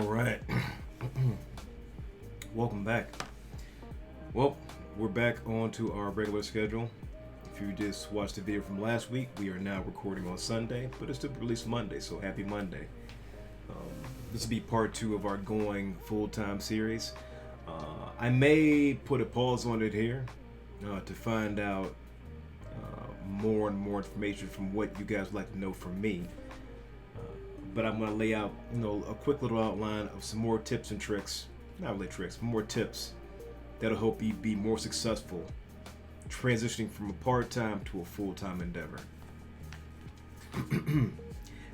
right. Welcome back. Well, we're back on to our regular schedule. If you just watched the video from last week, we are now recording on Sunday, but it's still released Monday, so happy Monday. This will be part 2 of our Going Full-Time series. I may put a pause on it here to find out more and more information from what you guys would like to know from me. But I'm going to lay out, a quick little outline of some more tips and tricks. Not really tricks, but more tips that'll help you be more successful transitioning from a part-time to a full-time endeavor.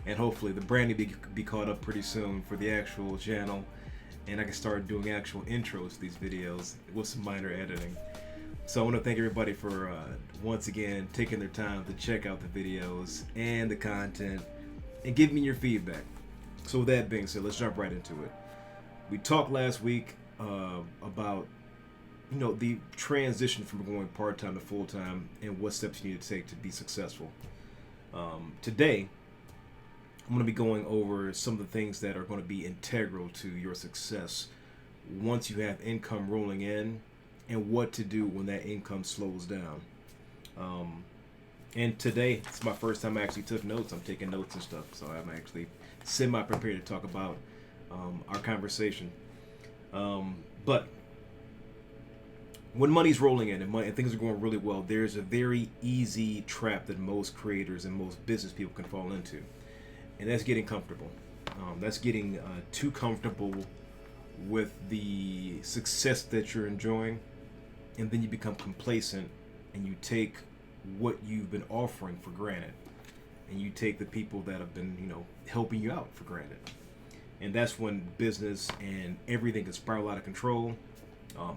And hopefully the branding be caught up pretty soon for the actual channel, and I can start doing actual intros to these videos with some minor editing. So I want to thank everybody for once again taking their time to check out the videos and the content and give me your feedback. So with that being said, let's jump right into it. We talked last week about the transition from going part-time to full-time and what steps you need to take to be successful. Today I'm going to be going over some of the things that are going to be integral to your success once you have income rolling in, and what to do when that income slows down. And today, it's my first time I actually took notes. I'm taking notes and stuff, so I'm actually semi-prepared to talk about our conversation. But when money's rolling in and things are going really well, there's a very easy trap that most creators and most business people can fall into. And that's getting comfortable. That's getting too comfortable with the success that you're enjoying, and then you become complacent and you take what you've been offering for granted, and you take the people that have been helping you out for granted. And that's when business and everything can spiral out of control.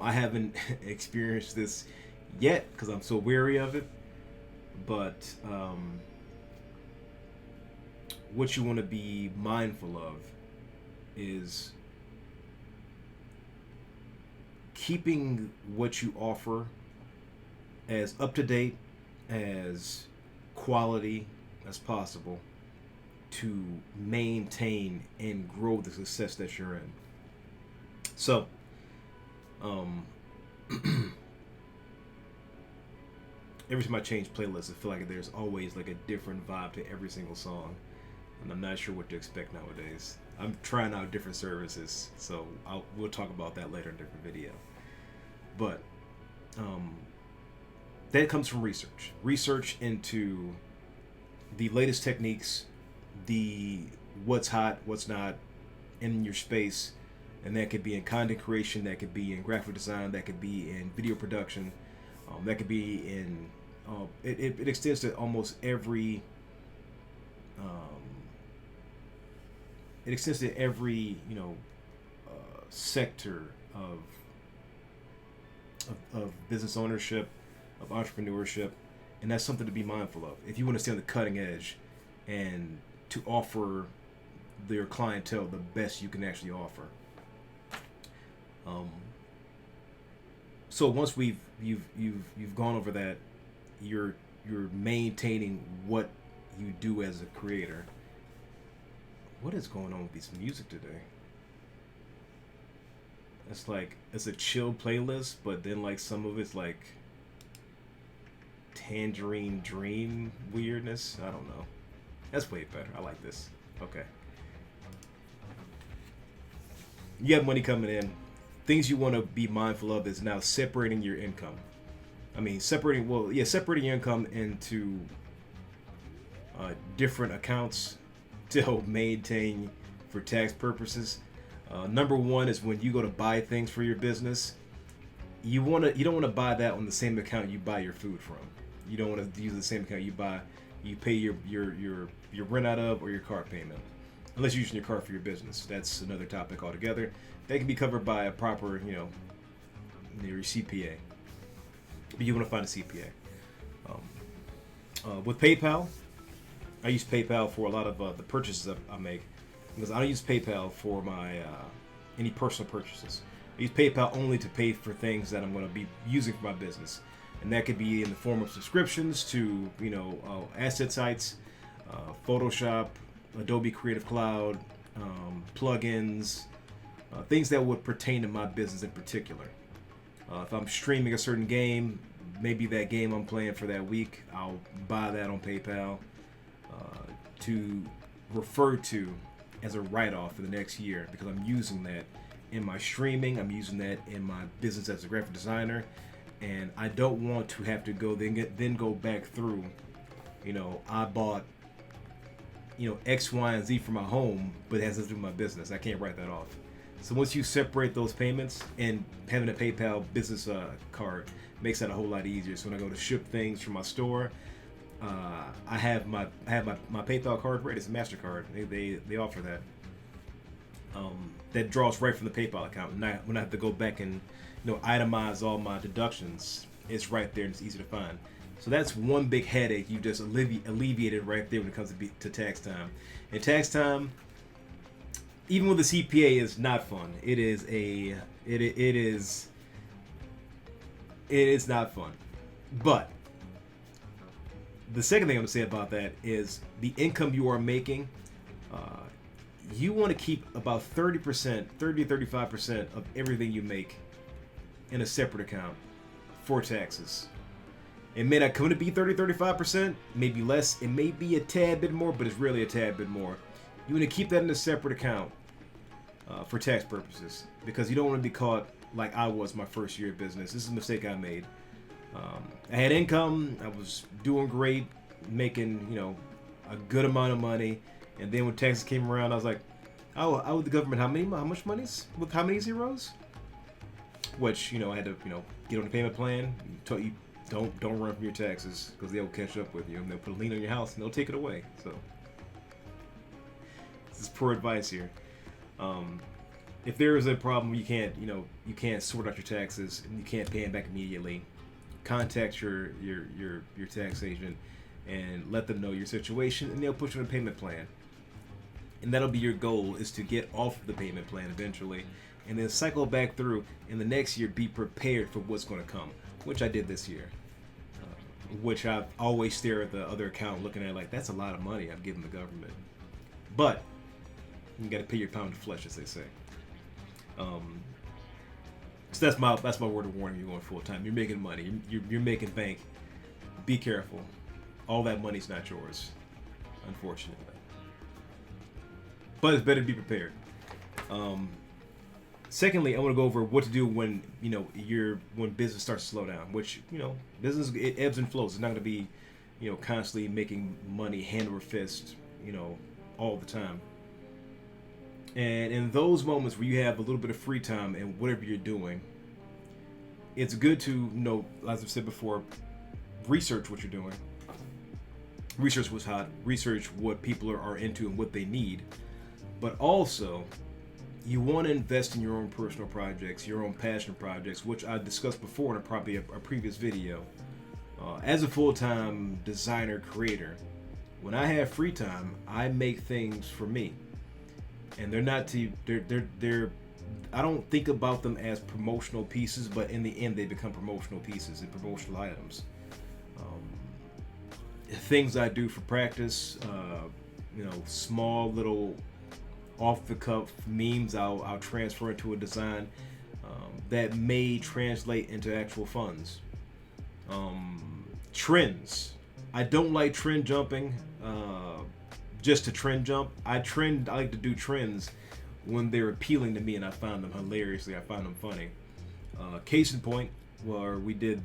I haven't experienced this yet because I'm so wary of it, but what you want to be mindful of is keeping what you offer as up to date, as quality as possible, to maintain and grow the success that you're in. So every time I change playlists, I feel like there's always like a different vibe to every single song, and I'm not sure what to expect nowadays. I'm trying out different services, so we'll talk about that later in a different video. But that comes from research into the latest techniques, the what's hot, what's not in your space, and that could be in content creation, that could be in graphic design, that could be in video production, that could be in it extends to almost every sector of business ownership, of entrepreneurship, and that's something to be mindful of if you want to stay on the cutting edge and to offer your clientele the best you can actually offer. So once you've gone over that, you're maintaining what you do as a creator. What is going on with this music today? It's a chill playlist, but then like some of it's like Tangerine Dream weirdness. I don't know. That's way better. I like this. Okay. You have money coming in. Things you want to be mindful of is now separating your income. Separating your income into different accounts to help maintain for tax purposes. Number one is when you go to buy things for your business, you don't want to buy that on the same account you buy your food from. You don't want to use the same account you pay your rent out of, or your car payment, unless you're using your car for your business. That's another topic altogether. That can be covered by a proper, your CPA. But you want to find a CPA. With PayPal, I use PayPal for a lot of the purchases I make, because I don't use PayPal for my any personal purchases. I use PayPal only to pay for things that I'm going to be using for my business, and that could be in the form of subscriptions to asset sites, Photoshop, Adobe Creative Cloud, plugins, things that would pertain to my business in particular. If I'm streaming a certain game, maybe that game I'm playing for that week, I'll buy that on PayPal to refer to as a write-off for the next year, because I'm using that in my streaming, I'm using that in my business as a graphic designer, and I don't want to have to then go back through, I bought, X, Y, and Z for my home, but it has nothing to do with my business. I can't write that off. So once you separate those payments, and having a PayPal business card makes that a whole lot easier. So when I go to ship things from my store, I have my PayPal card ready. It's a MasterCard. They offer that. That draws right from the PayPal account. And when I have to go back and itemize all my deductions, it's right there and it's easy to find. So that's one big headache you just alleviated right there when it comes to tax time. And tax time, even with the CPA, is not fun. It is not fun. But the second thing I'm going to say about that is the income you are making. You want to keep about 30 to 35% of everything you make in a separate account for taxes. It may not come to be 35%, maybe less, it may be a tad bit more, but it's really a tad bit more. You want to keep that in a separate account for tax purposes, because you don't want to be caught like I was my first year of business. This is a mistake I made. I had income, I was doing great, making a good amount of money, and then when taxes came around, I was like, oh, I owe the government how much money's with how many zeros? Which I had to get on the payment plan. You don't run from your taxes, because they'll catch up with you and they'll put a lien on your house and they'll take it away. So this is poor advice here. If there is a problem, you can't sort out your taxes and you can't pay them back immediately, contact your tax agent and let them know your situation, and they'll put you on a payment plan. And that'll be your goal, is to get off the payment plan eventually, and then cycle back through, and the next year be prepared for what's going to come, which I did this year. Which I've always stare at the other account looking at it like, that's a lot of money I'm giving the government. But you got to pay your pound of flesh, as they say. So that's my word of warning. You're going full time. You're making money. You're making bank. Be careful. All that money's not yours, unfortunately. But it's better to be prepared. Secondly, I want to go over what to do when when business starts to slow down. Which business, it ebbs and flows. It's not going to be constantly making money hand over fist all the time. And in those moments where you have a little bit of free time and whatever you're doing, it's good to as I've said before, research what you're doing. Research what's hot. Research what people are into and what they need. But also, you want to invest in your own personal projects, your own passion projects, which I discussed before in probably a previous video. As a full-time designer creator, when I have free time, I make things for me, and they're I don't think about them as promotional pieces, but in the end, they become promotional pieces and promotional items. Things I do for practice, small little off-the-cuff memes I'll transfer into a design that may translate into actual funds. Trends. I don't like trend jumping just to trend jump. I like to do trends when they're appealing to me and I find them hilariously. I find them funny. Case in point, where we did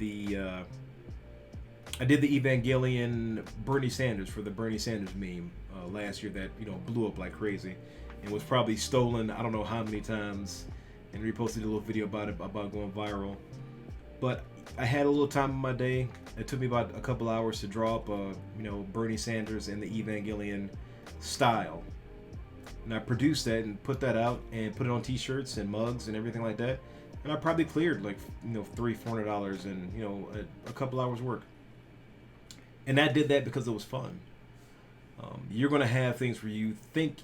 I did the Evangelion Bernie Sanders for the Bernie Sanders meme last year that blew up like crazy and was probably stolen I don't know how many times, and reposted a little video about it, about going viral. But I had a little time in my day. It took me about a couple hours to draw up Bernie Sanders and the Evangelion style, and I produced that and put that out and put it on t-shirts and mugs and everything like that, and I probably cleared like $300-400 in a couple hours work. And I did that because it was fun. You're going to have things where you think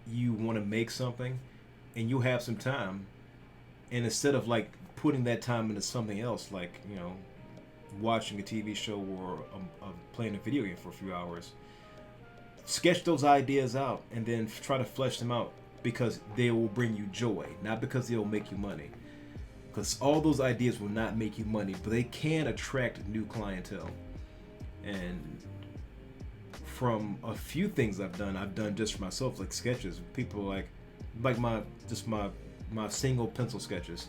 you want to make something and you have some time, and instead of like putting that time into something else, like watching a TV show or playing a video game for a few hours, sketch those ideas out and then try to flesh them out because they will bring you joy, not because they'll make you money. Because all those ideas will not make you money, but they can attract new clientele. And from a few things I've done just for myself, like sketches. People like my single pencil sketches.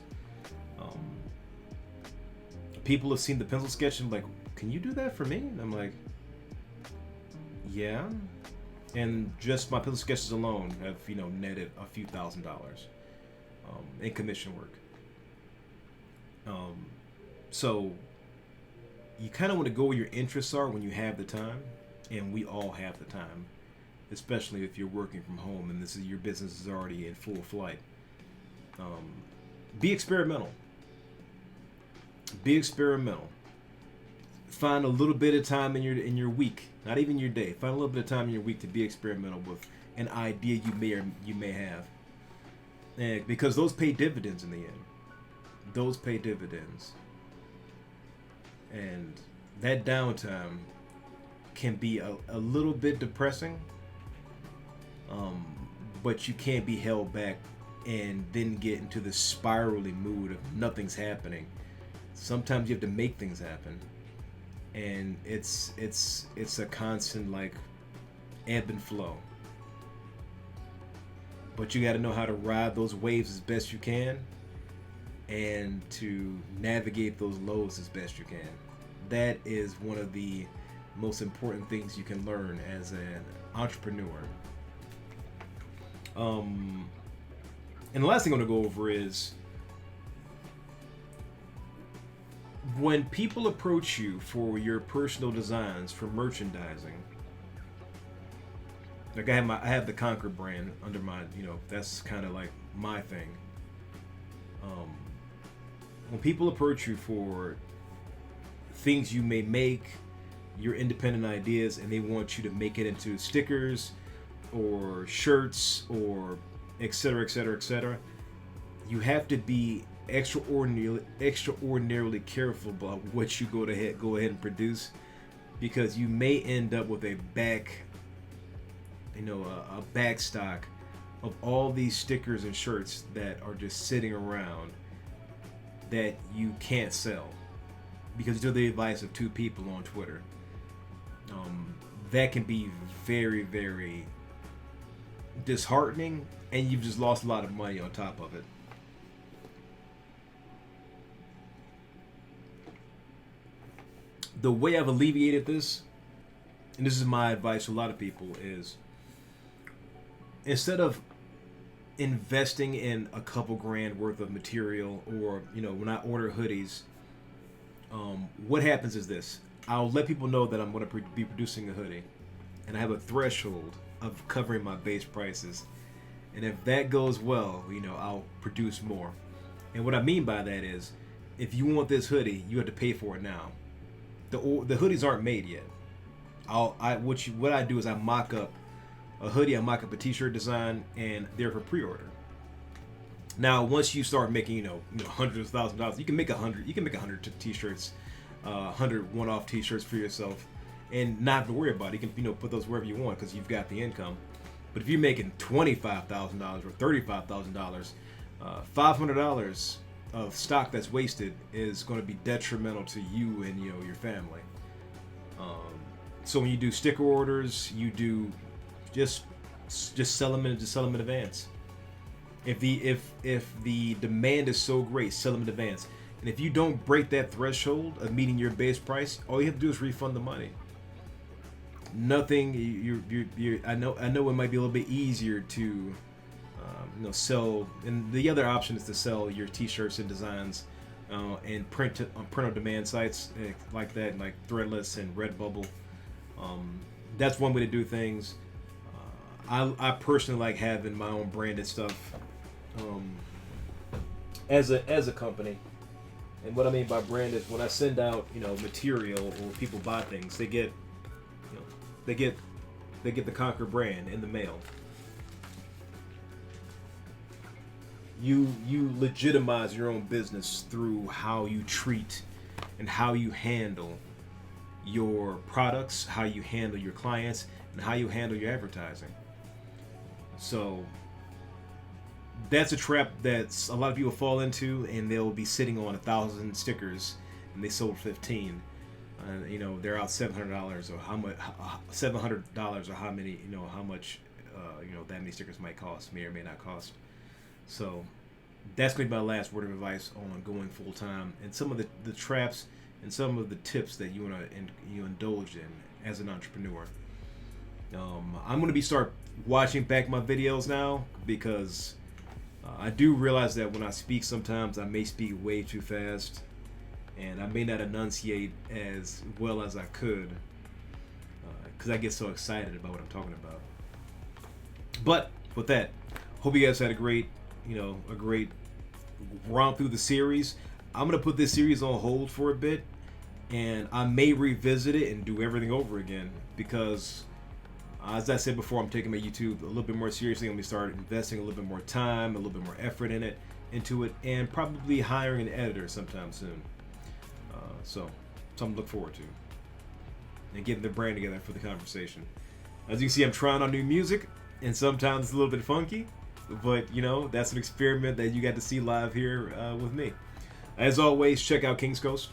People have seen the pencil sketch and like, can you do that for me? And I'm like, yeah. And just my pencil sketches alone have netted a few $1,000s in commission work. So you kind of want to go where your interests are when you have the time, and we all have the time, especially if you're working from home and your business is already in full flight. Be experimental. Be experimental. Find a little bit of time in your week, not even your day. Find a little bit of time in your week to be experimental with an idea you may have, and because those pay dividends in the end. Those pay dividends, and that downtime can be a little bit depressing, but you can't be held back and then get into the spiraling mood of nothing's happening. Sometimes you have to make things happen, and it's a constant like ebb and flow. But you got to know how to ride those waves as best you can, and to navigate those lows as best you can. That is one of the most important things you can learn as an entrepreneur. And the last thing I'm going to go over is when people approach you for your personal designs for merchandising. Like I have the Conquer brand under my, that's kind of like my thing. When people approach you for things you may make, your independent ideas, and they want you to make it into stickers or shirts or et cetera, et cetera, et cetera, you have to be extraordinarily careful about what you go ahead and produce, because you may end up with a back stock of all these stickers and shirts that are just sitting around that you can't sell because you took the advice of two people on Twitter. That can be very, very disheartening, and you've just lost a lot of money on top of it. The way I've alleviated this, and this is my advice to a lot of people, is instead of investing in a couple grand worth of material, or when I order hoodies, what happens is this: I'll let people know that I'm going to be producing a hoodie, and I have a threshold of covering my base prices, and if that goes well, I'll produce more. And what I mean by that is, if you want this hoodie, you have to pay for it now. The hoodies aren't made yet. What I do is I mock up a hoodie, I mock up a t-shirt design, and they're for pre-order. Now, once you start making, hundreds of thousands of dollars, you can make 100. You can make 100 t-shirts, 100 one-off t-shirts for yourself, and not have to worry about it. You can, put those wherever you want because you've got the income. But if you're making $25,000 or $35,000, $500 of stock that's wasted is going to be detrimental to you and your family. So when you do sticker orders, you do just sell them in advance. If the demand is so great, sell them in advance. And if you don't break that threshold of meeting your base price, all you have to do is refund the money. Nothing. I know it might be a little bit easier to sell, and the other option is to sell your t-shirts and designs and print on demand sites like that, like Threadless and Redbubble. That's one way to do things. I personally like having my own branded stuff as a company. And what I mean by branded, when I send out material or people buy things, they get the Conquer brand in the mail. You legitimize your own business through how you treat and how you handle your products, how you handle your clients, and how you handle your advertising. So that's a trap that's a lot of people fall into, and they'll be sitting on 1,000 stickers, and they sold 15. You know, they're out $700 or how much, $700 or how many, you know, how much, you know, that many stickers might cost, may or may not cost. So that's going to be my last word of advice on going full time, and some of the traps and some of the tips that you want to you indulge in as an entrepreneur. I'm going to start watching back my videos now, because I do realize that when I speak, sometimes I may speak way too fast, and I may not enunciate as well as I could, because I get so excited about what I'm talking about. But with that, hope you guys had a great romp through the series. I'm gonna put this series on hold for a bit, and I may revisit it and do everything over again, because as I said before, I'm taking my YouTube a little bit more seriously. I'm gonna start investing a little bit more time, a little bit more effort into it, and probably hiring an editor sometime soon. So something to look forward to, and getting the brand together for the conversation. As you can see, I'm trying on new music, and sometimes it's a little bit funky, but you know, that's an experiment that you got to see live here with me. As always, check out King's Coast.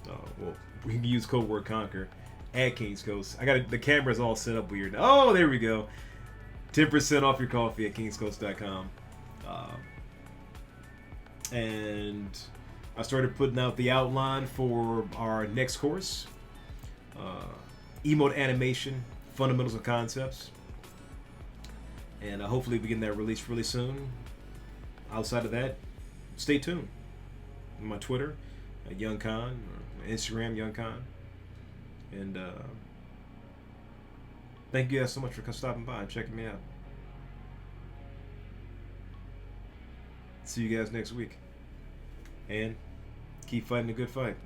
Well, we can use code word conquer at King's Coast. The camera's all set up weird. Oh, there we go. 10% off your coffee at kingscoast.com. And I started putting out the outline for our next course, emote animation, fundamentals and concepts, and hopefully we get that released really soon. Outside of that, stay tuned. My Twitter, Young Khan, or Instagram, Young Khan, and thank you guys so much for stopping by and checking me out. See you guys next week, and keep fighting a good fight.